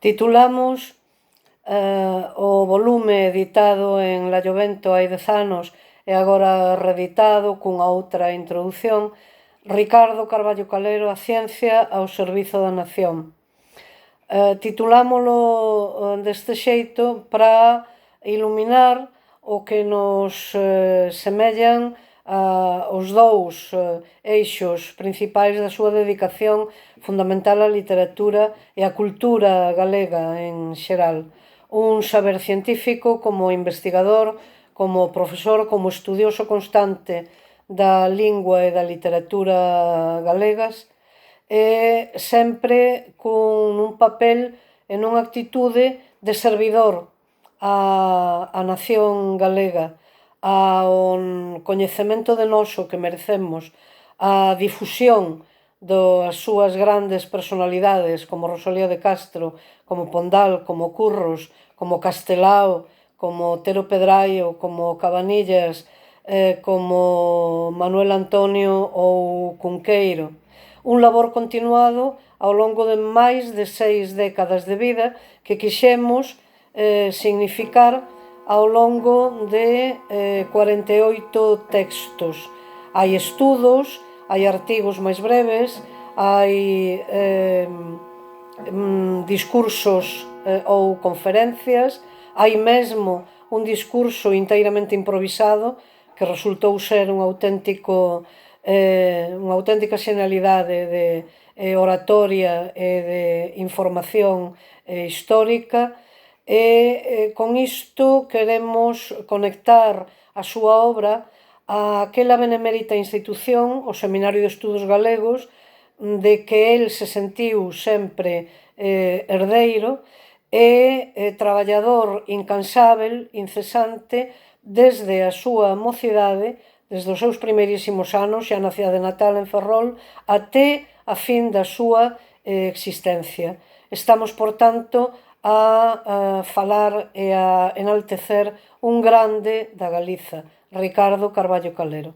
Titulamos o volume editado en Llovento hai 10 anos e agora reeditado cunha outra introdución, Ricardo Carballo Calero, A ciencia ao servizo da nación. Titulámolo deste xeito para iluminar o que nos semellan os dous eixos principais da súa dedicación fundamental á literatura e á cultura galega en xeral. Un saber científico como investigador, como profesor, como estudioso constante da lingua e da literatura galegas, e sempre cun un papel e nunha actitude de servidor á nación galega, ao coñecemento de noso que merecemos, á difusión das súas grandes personalidades como Rosalía de Castro, como Pondal, como Curros, como Castelao, como Otero Pedraio, como Cabanillas, como Manuel Antonio ou Cunqueiro. Un labor continuado ao longo de máis de 6 décadas de vida que quixemos significar ao longo de 48 textos. Hai estudos, hai artigos máis breves, hai discursos ou conferencias, hai mesmo un discurso inteiramente improvisado que resultou ser unha auténtica xenialidade de oratoria e de información histórica, e con isto queremos conectar a súa obra a aquela benemérita institución, o Seminario de Estudos Galegos, de que el se sentiu sempre herdeiro e traballador incansábel, incesante, desde a súa mocidade, desde os seus primeirísimos anos, xa na cidade natal en Ferrol, até a fin da súa existencia. Estamos, por tanto, a falar e a enaltecer un grande da Galiza, Ricardo Carballo Calero.